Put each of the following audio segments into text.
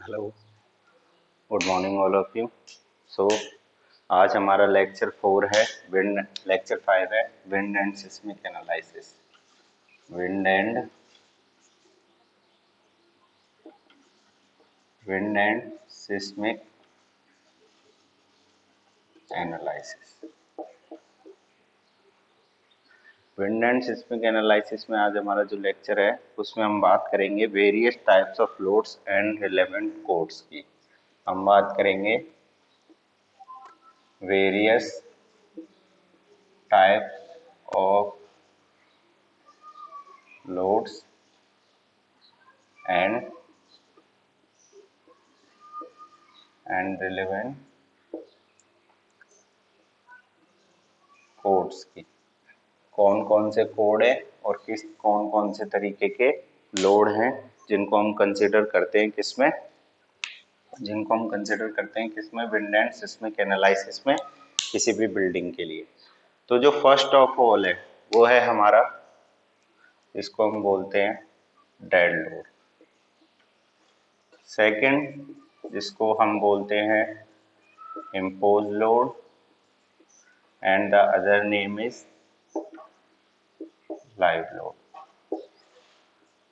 Hello, good morning all of you. So आज हमारा lecture 4 है, विंड लेक्चर 5 है wind and seismic analysis. Wind and seismic analysis. Wind and seismic analysis में आज हमारा जो लेक्चर है उसमें हम बात करेंगे various types of loads and relevant codes की। हम बात करेंगे various types of loads and relevant codes की। कौन कौन से कोड है और कौन कौन से तरीके के लोड हैं जिनको हम कंसिडर करते हैं किसमें विंड एंड सिस्मिक एनालिसिस में, किसी भी बिल्डिंग के लिए। तो जो फर्स्ट ऑफ ऑल है वो है हमारा, इसको हम बोलते हैं डेड लोड। सेकंड जिसको हम बोलते हैं impose load and the other name is live load.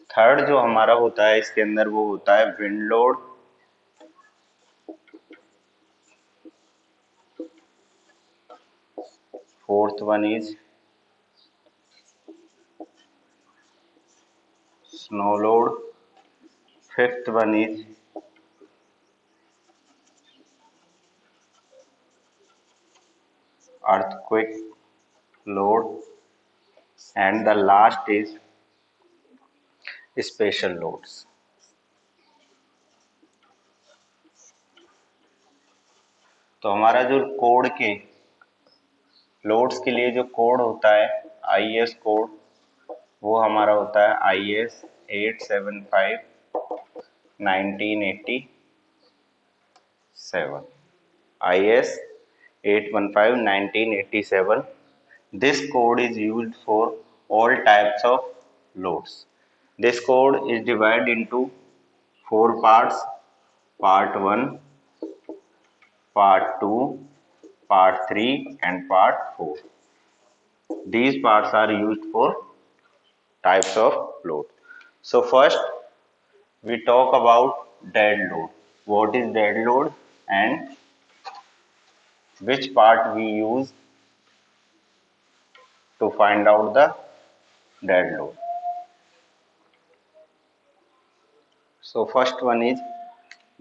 Third जो हमारा होता है इसके अंदर वो होता है wind load. Fourth one is snow load. Fifth one is earthquake load and the last is special loads। तो हमारा जो कोड के लोड्स के लिए जो कोड होता है आईएस कोड, वो हमारा होता है IS 875 1987। IS 815 1987। This code is used for all types of loads. This code is divided into 4 parts: part 1, part 2, part 3 and part 4. These parts are used for types of load. So first we talk about dead load. What is dead load and which part we use to find out the dead load. So first one is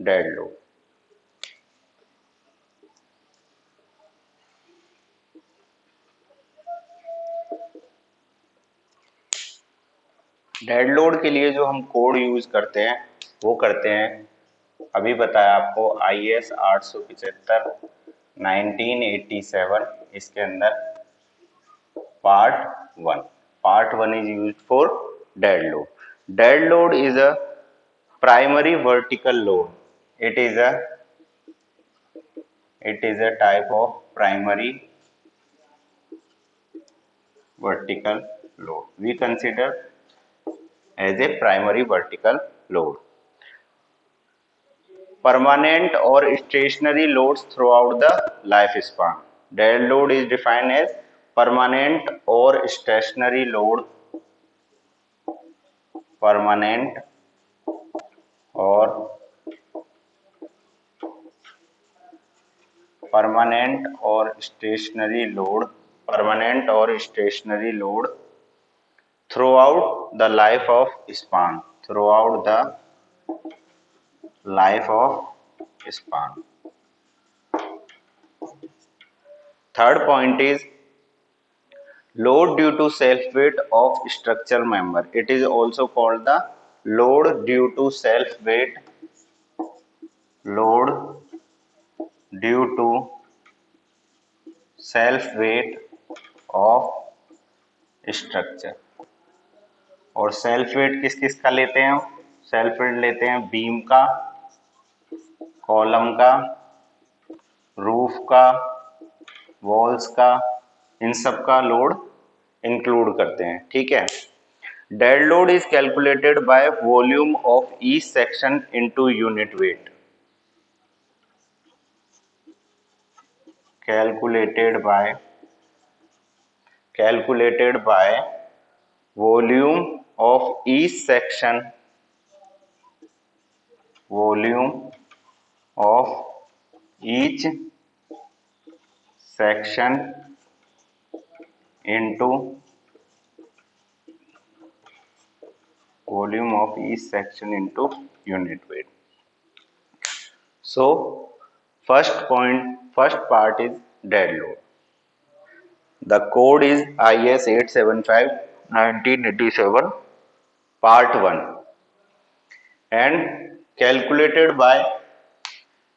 dead load. Dead load के लिए जो हम code use करते हैं वो करते हैं, अभी बताया आपको, IS 875 1987। इसके अंदर part one is use for dead load. Dead load is a primary vertical load. It is a type of primary vertical load. We consider as a primary vertical load. Permanent or stationary loads throughout the lifespan. Dead load is defined as permanent or stationary load. Permanent or stationary load. Permanent or stationary load throughout the life of span. Throughout the life of span. Third point is load due to self weight of structural member. It is also called the load due to self weight. Load due to self weight of structure। और self weight किस किस का लेते हैं? Self weight लेते हैं beam का, column का, रूफ का, वॉल्स का, इन सब का लोड इंक्लूड करते हैं। ठीक है। Dead load is calculated by volume of each section into unit weight. Calculated by volume of each section, volume of each section into volume of each section into unit weight. So first part is dead load. The code is IS 875-1987 part 1 and calculated by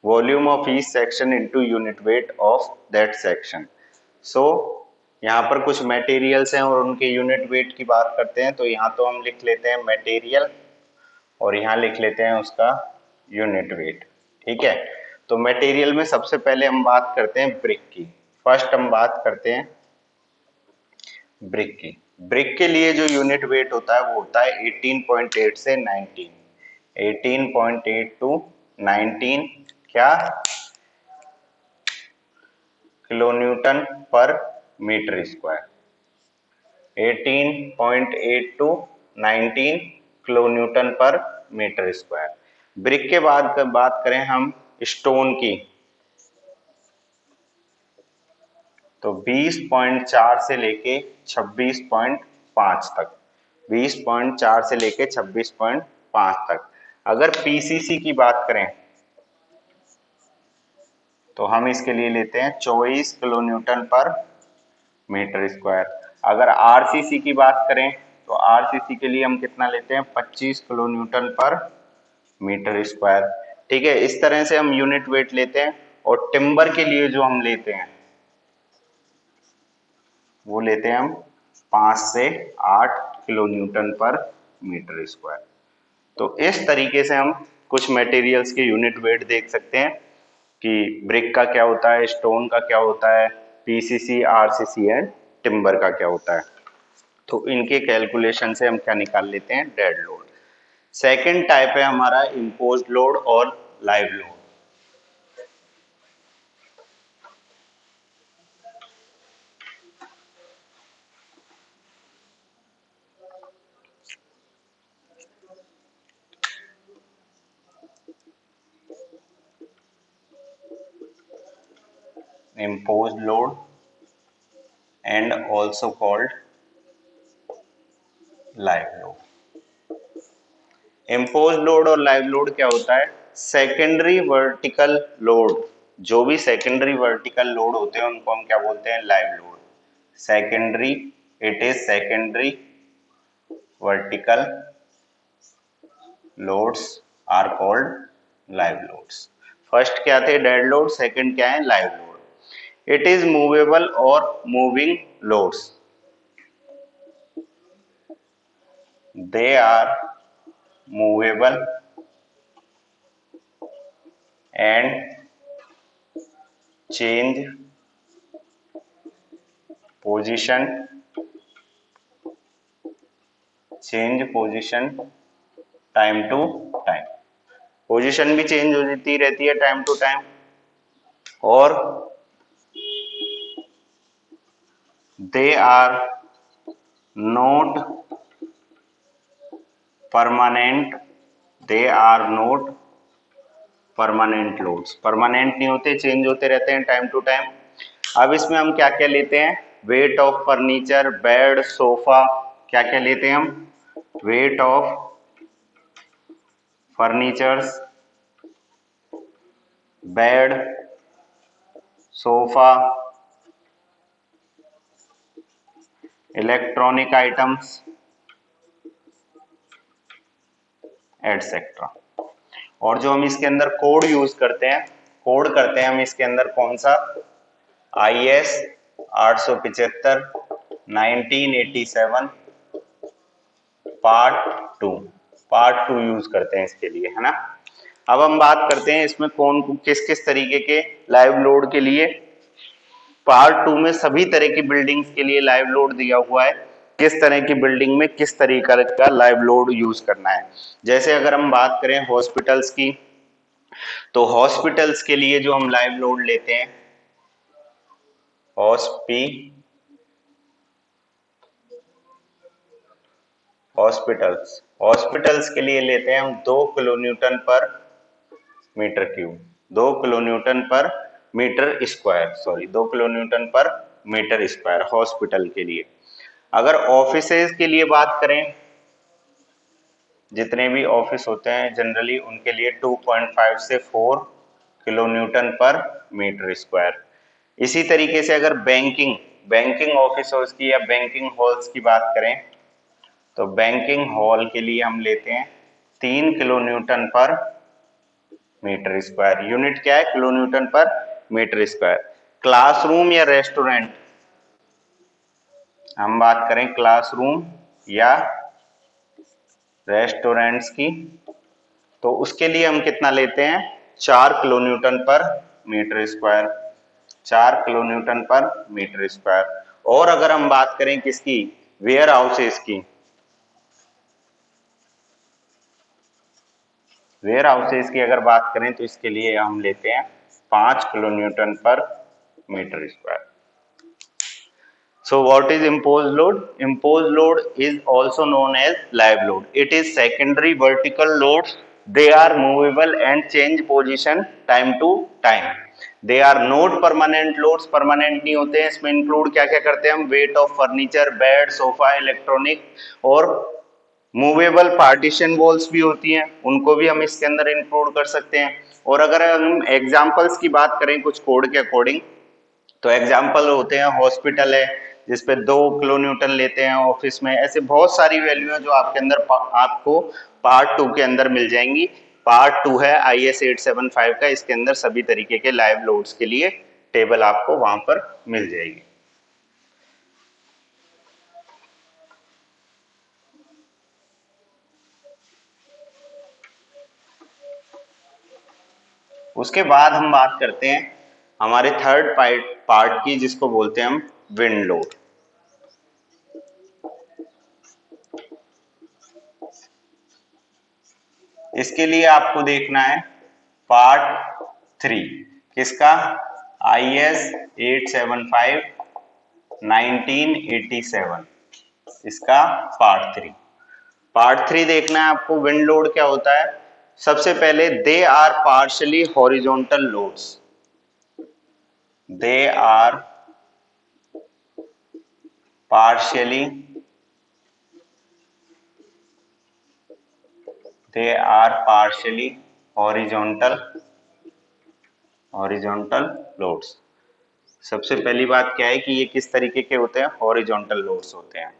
volume of each section into unit weight of that section. So यहाँ पर कुछ materials हैं और उनके unit weight की बात करते हैं, तो यहाँ तो हम लिख लेते हैं मटेरियल और यहाँ लिख लेते हैं उसका यूनिट वेट। ठीक है, तो मटेरियल में सबसे पहले हम बात करते हैं ब्रिक की। फर्स्ट हम बात करते हैं ब्रिक की। ब्रिक के लिए जो यूनिट वेट होता है वो होता है 18.8 से 19, 18.8 टू 19 क्या kilo newton per metre square, 18.8 to 19 kilo newton per metre square. Brick के बाद बात करें हम स्टोन की, तो 20.4 से लेके 26.5 तक, 20.4 से लेके 26.5 तक। अगर पीसीसी की बात करें तो हम इसके लिए लेते हैं 24 kilo newton per metre square. अगर आरसीसी की बात करें तो आरसीसी के लिए हम कितना लेते हैं 25 kilo newton per metre square. ठीक है, इस तरह से हम यूनिट वेट लेते हैं। और टिम्बर के लिए जो हम लेते हैं वो लेते हैं हम 5 से 8 kilo newton per metre square. तो इस तरीके से हम कुछ मटेरियल्स के यूनिट वेट देख सकते हैं कि ब्रिक का क्या होता है, स्टोन का क्या होता है, पीसीसी, आरसीसी एंड टिम्बर का क्या होता है। तो इनके कैलकुलेशन से हम क्या निकाल लेते हैं, डेड लोड। सेकंड टाइप है हमारा इम्पोज्ड लोड और live load. Imposed load and also called live load. Imposed load और live load क्या होता है, सेकेंडरी वर्टिकल लोड। जो भी सेकेंडरी वर्टिकल लोड होते हैं उनको हम क्या बोलते हैं, live load. Secondary, it is secondary vertical loads are called live loads. First क्या थे, डेड लोड, सेकंड क्या है, live load. It is movable or moving loads. They are movable and change position time to time. Position भी change होती रहती है time to time, और they are not permanent, they are not permanent loads। Permanent नहीं होते, change होते रहते हैं टाइम टू टाइम। अब इसमें हम क्या क्या लेते हैं, weight of furniture, bed, sofa, क्या क्या लेते हैं हम, weight of furnitures, bed, sofa, electronic items etcetera. और जो हम इसके अंदर कोड यूज करते हैं, कोड करते हैं हम इसके अंदर कौन सा, IS 875 1987 पार्ट टू यूज करते हैं इसके लिए, है ना। अब हम बात करते हैं इसमें कौन किस किस तरीके के लाइव लोड के लिए। पार्ट 2 में सभी तरह की बिल्डिंग्स के लिए लाइव लोड दिया हुआ है। किस तरह की बिल्डिंग में किस तरीका का लाइव लोड यूज करना है। जैसे अगर हम बात करें हॉस्पिटल्स की, तो हॉस्पिटल्स के लिए जो हम लाइव लोड लेते हैं, हॉस्पिटल्स के लिए लेते हैं हम 2 kilo newton per metre cube, 2 kilo newton per metre square, sorry 2 kilo newton per metre square hospital के लिए। अगर ऑफिसेज के लिए बात करें, जितने भी ऑफिस होते हैं जनरली उनके लिए 2.5 से 4 kilo newton per metre square. इसी तरीके से अगर बैंकिंग ऑफिसर्स की या बैंकिंग हॉल्स की बात करें, तो बैंकिंग हॉल के लिए हम लेते हैं 3 kilo newton per metre square. Unit क्या है? Kilo newton per metre square. Classroom या रेस्टोरेंट, हम बात करें क्लासरूम या रेस्टोरेंट्स की, तो उसके लिए हम कितना लेते हैं? 4 kilo newton per metre square, 4 kilo newton per metre square. और अगर हम बात करें किसकी? वेयर हाउसेस की, वेयर हाउसेस की अगर बात करें तो इसके लिए हम लेते हैं 5 kilo newton per metre square. So what is imposed load? Imposed load is also known as live load. It is secondary vertical loads. They are movable and change position time to time. They are not permanent loads. Permanent नहीं होते हैं। इसमें include क्या क्या करते हैं हम? Weight of furniture, bed, sofa, electronic और मूवेबल पार्टीशन वॉल्स भी होती हैं, उनको भी हम इसके अंदर इंक्लूड कर सकते हैं। और अगर हम एग्जांपल्स की बात करें कुछ कोड के अकॉर्डिंग, तो एग्जाम्पल होते हैं हॉस्पिटल है जिसपे 2 किलो न्यूटन लेते हैं, ऑफिस में ऐसे बहुत सारी वैल्यू है जो आपके अंदर आपको पार्ट 2 के अंदर मिल जाएंगी। पार्ट 2 है IS 875 का, इसके अंदर सभी तरीके के लाइव लोड्स के लिए टेबल आपको वहां पर मिल जाएगी। उसके बाद हम बात करते हैं हमारे थर्ड पार्ट की, जिसको बोलते हैं हम विंड लोड। इसके लिए आपको देखना है पार्ट 3 किसका? IS 875 1987, इसका पार्ट 3। पार्ट 3 देखना है आपको। विंड लोड क्या होता है? सबसे पहले they are partially horizontal loads, दे आर partially horizontal loads। सबसे पहली बात क्या है कि ये किस तरीके के होते हैं? हॉरिजॉन्टल लोड्स होते हैं।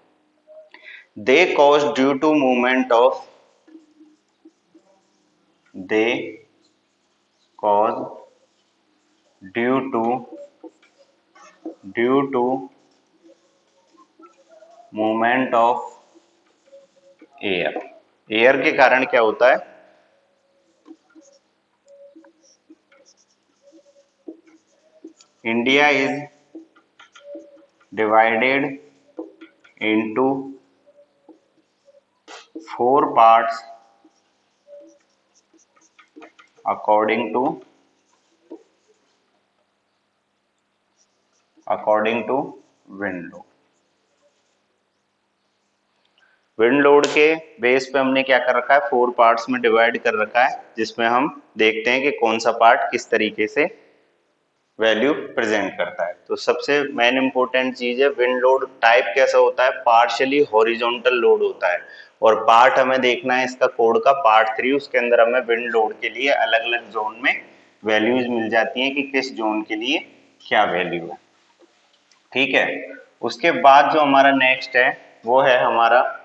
They cause due to movement of, they cause due to movement of air. Air के कारण क्या होता है? India is divided into 4 parts according to wind load। Wind load के बेस पे हमने क्या कर रखा है? 4 पार्ट्स में डिवाइड कर रखा है, जिसमें हम देखते हैं कि कौन सा पार्ट किस तरीके से वैल्यू प्रेजेंट करता है। तो सबसे मेन इंपॉर्टेंट चीज है विंड लोड टाइप कैसा होता है? पार्शियली हॉरिजॉन्टल लोड होता है। और पार्ट हमें देखना है इसका कोड का पार्ट 3, उसके अंदर हमें विंड लोड के लिए अलग अलग जोन में वैल्यूज मिल जाती हैं कि किस जोन के लिए क्या वैल्यू है। ठीक है। उसके बाद जो हमारा नेक्स्ट है वो है हमारा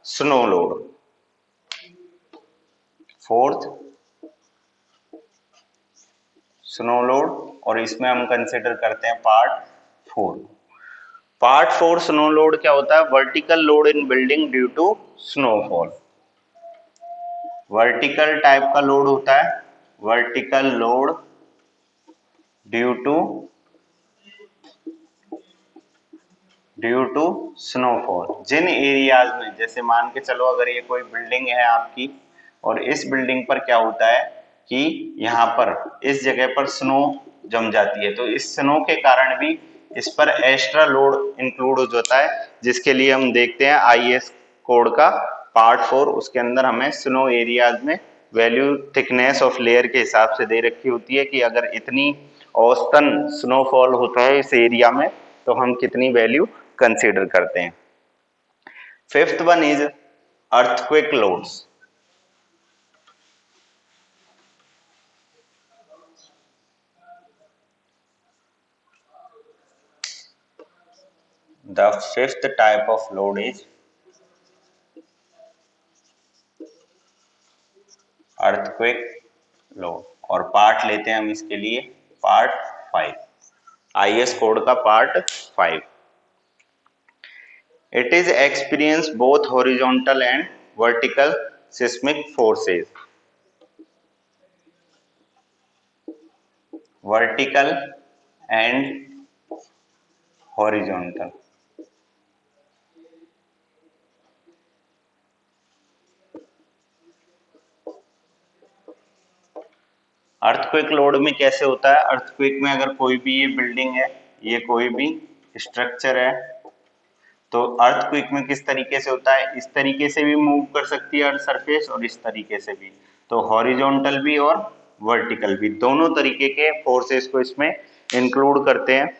snow load, fourth snow load. और इसमें हम कंसिडर करते हैं पार्ट 4। पार्ट 4 स्नो लोड क्या होता है? Vertical load in building due to snowfall. Vertical type का लोड होता है, vertical load due to due to snowfall. जिन एरियाज में, जैसे मान के चलो अगर ये कोई बिल्डिंग है आपकी और इस बिल्डिंग पर क्या होता है कि यहाँ पर इस जगह पर स्नो जम जाती है, तो इस स्नो के कारण भी इस पर एक्स्ट्रा लोड इंक्लूड हो जाता है, जिसके लिए हम देखते हैं आईएस कोड का पार्ट 4, उसके अंदर हमें स्नो एरियाज में वैल्यू थिकनेस ऑफ लेयर के हिसाब से दे रखी होती है कि अगर इतनी औसतन स्नोफॉल होता है इस एरिया में तो हम कितनी वैल्यू कंसीडर करते हैं। Fifth one is earthquake loads. The fifth type of load is earthquake load, और पार्ट लेते हैं हम इसके लिए पार्ट 5, आईएस कोड का part 5। It is experience both horizontal and vertical seismic forces. Vertical and horizontal. Earthquake load में कैसे होता है? अर्थक्वेक में अगर कोई भी ये बिल्डिंग है, ये कोई भी स्ट्रक्चर है, तो अर्थक्वेक में किस तरीके से होता है? इस तरीके से भी मूव कर सकती है अर्थ सरफेस और इस तरीके से भी, तो हॉरिजॉन्टल भी और वर्टिकल भी, दोनों तरीके के फोर्सेस को इसमें इंक्लूड करते हैं।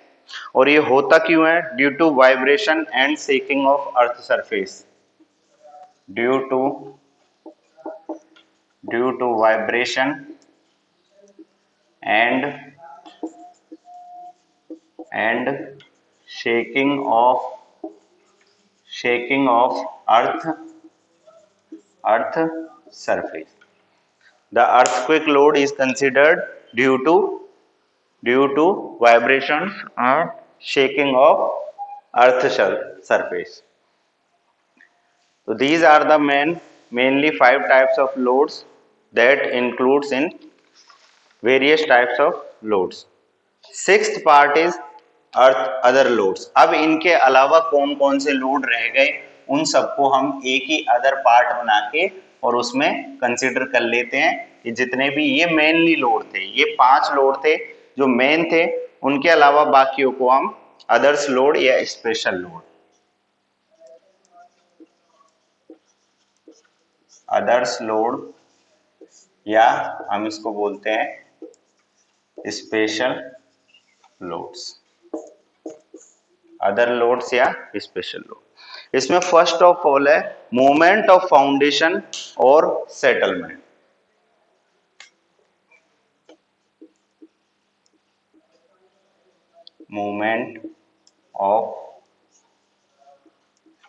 और ये होता क्यों है? Due to vibration and shaking of earth surface. Due to vibration and shaking of earth surface. The earthquake load is considered due to vibrations and shaking of earth surface. So these are the mainly 5 types of loads that includes in various types of loads. Sixth part is earth other loads. अब इनके अलावा कौन कौन से load रह गए, उन सबको हम एक ही अदर पार्ट बना के और उसमें कंसीडर कर लेते हैं कि जितने भी ये मेनली लोड थे, ये 5 लोड थे जो मेन थे, उनके अलावा बाकियों को हम अदर्स लोड या स्पेशल लोड, अदर्स लोड या हम इसको बोलते हैं स्पेशल लोड्स, अदर लोड्स या स्पेशल लोड। इसमें फर्स्ट ऑफ ऑल है मूवमेंट ऑफ फाउंडेशन और settlement. Movement of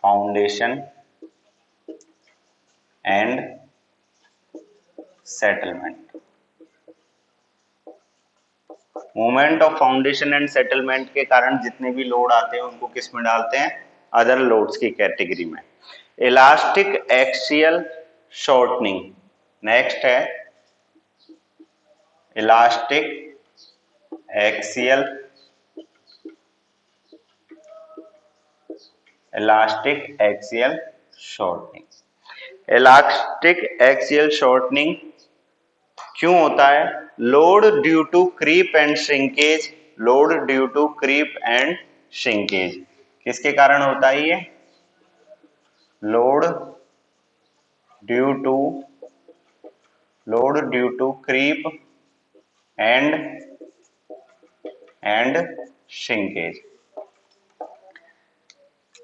foundation and settlement. Movement of foundation and settlement के कारण जितने भी लोड आते हैं उनको किस में डालते हैं? अदर लोड्स की कैटेगरी में। इलास्टिक एक्सियल शॉर्टनिंग नेक्स्ट है, elastic axial shortening. Elastic axial shortening क्यों होता है? Load due to creep and shrinkage, load due to creep and shrinkage किसके कारण होता है? ये load due to creep and shrinkage.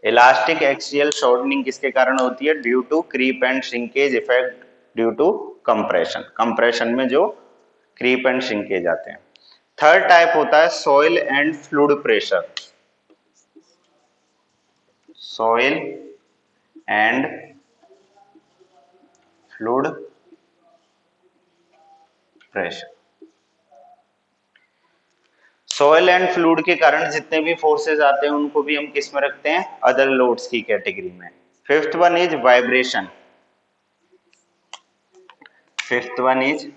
Elastic axial shortening किसके कारण होती है? Due to creep and shrinkage effect due to compression, compression में जो क्रीप एंड श्रिंकेज आते हैं। थर्ड टाइप होता है soil and fluid pressure, soil and fluid pressure. Soil and fluid के कारण जितने भी फोर्सेस आते हैं उनको भी हम किस में रखते हैं? अदर लोड्स की कैटेगरी में। Fifth one is vibration, fifth one is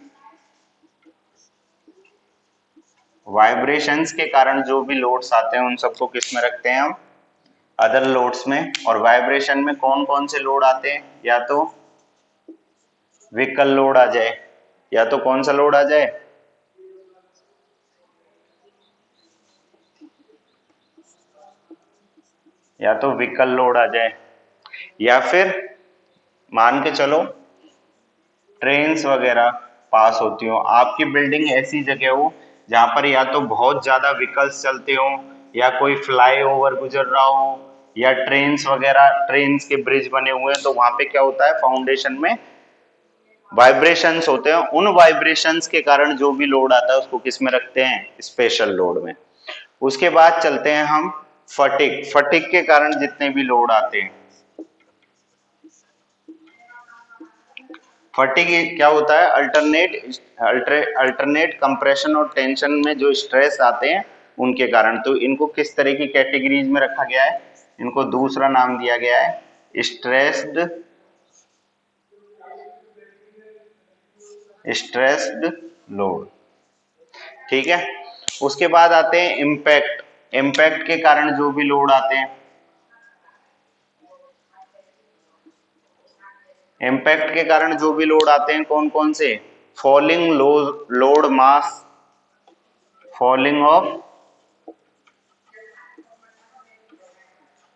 vibrations के कारण जो भी लोड्स आते हैं उन सबको किस में रखते हैं हम? अदर लोड्स में। और वाइब्रेशन में कौन कौन से लोड आते हैं, या तो व्हीकल लोड आ जाए, या तो कौन सा लोड आ जाए, या तो व्हीकल लोड आ जाए, या फिर मान के चलो ट्रेन्स वगैरह पास होती हो, आपकी बिल्डिंग ऐसी जगह हो जहां पर या तो बहुत ज्यादा व्हीकल्स चलते हो, या कोई फ्लाईओवर गुजर रहा हो, या ट्रेन्स वगैरह, ट्रेन्स के ब्रिज बने हुए हैं, तो वहां पे क्या होता है, फाउंडेशन में वाइब्रेशंस होते हैं। उन वाइब्रेशंस के कारण जो भी लोड आता है उसको किस में रखते हैं, स्पेशल लोड में। उसके बाद चलते हैं हम फटिग। फटिग के कारण जितने भी लोड आते हैं, फटिग क्या होता है, अल्टरनेट कंप्रेशन और टेंशन में जो स्ट्रेस आते हैं उनके कारण। तो इनको किस तरह की कैटेगरीज में रखा गया है, इनको दूसरा नाम दिया गया है स्ट्रेस्ड लोड। ठीक है। उसके बाद आते हैं इम्पैक्ट। इम्पैक्ट के कारण जो भी लोड आते हैं, इम्पैक्ट के कारण जो भी लोड आते हैं कौन कौन से, falling load mass, falling of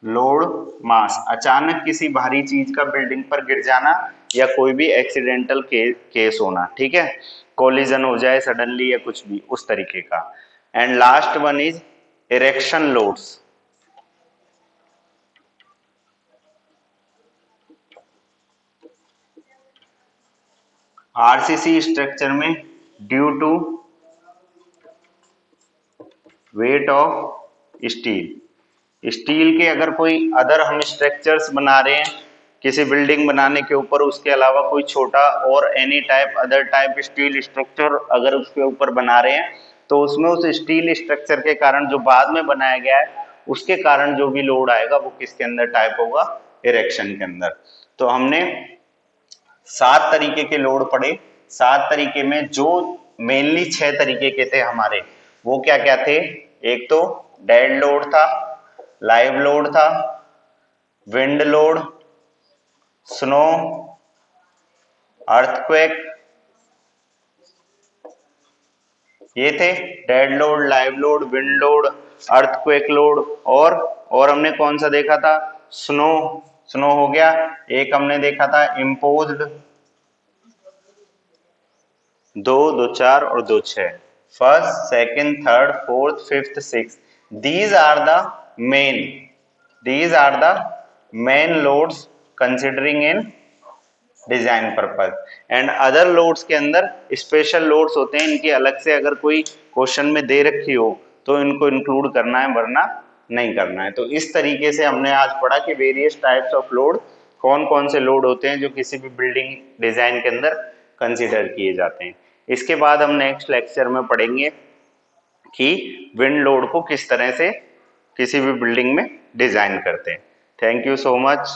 load mass, अचानक किसी भारी चीज का बिल्डिंग पर गिर जाना, या कोई भी एक्सीडेंटल केस होना। ठीक है, कोलिजन हो जाए सडनली या कुछ भी उस तरीके का। And last one is erection loads. RCC structure में due to weight of steel के अगर कोई अदर हम स्ट्रक्चर्स बना रहे हैं किसी बिल्डिंग बनाने के ऊपर, उसके अलावा कोई छोटा और any type other type steel structure अगर उसके ऊपर बना रहे हैं, तो उसमें उस स्टील स्ट्रक्चर के कारण जो बाद में बनाया गया है उसके कारण जो भी लोड आएगा वो किसके अंदर टाइप होगा, इरेक्शन के अंदर। तो हमने 7 तरीके के लोड पढ़े। 7 तरीके में जो मेनली 6 तरीके के थे हमारे, वो क्या क्या थे, एक तो डेड लोड था, लाइव लोड था, विंड लोड, स्नो, अर्थक्वेक, ये थे dead load, live load, wind load, earthquake load. और हमने कौन सा देखा था, स्नो। स्नो हो गया। एक हमने देखा था इम्पोज्ड, 2, 2 4 और 2 6, first, second, third, fourth, fifth, six. These are the main loads considering in design purpose. And other loads के अंदर स्पेशल लोड्स होते हैं, इनकी अलग से अगर कोई क्वेश्चन में दे रखी हो तो इनको इंक्लूड करना है, वरना नहीं करना है। तो इस तरीके से हमने आज पढ़ा कि वेरियस टाइप्स ऑफ लोड, कौन कौन से लोड होते हैं जो किसी भी बिल्डिंग डिजाइन के अंदर कंसिडर किए जाते हैं। इसके बाद हम नेक्स्ट लेक्चर में पढ़ेंगे कि विंड लोड को किस तरह से किसी भी बिल्डिंग में डिजाइन करते हैं। Thank you so much.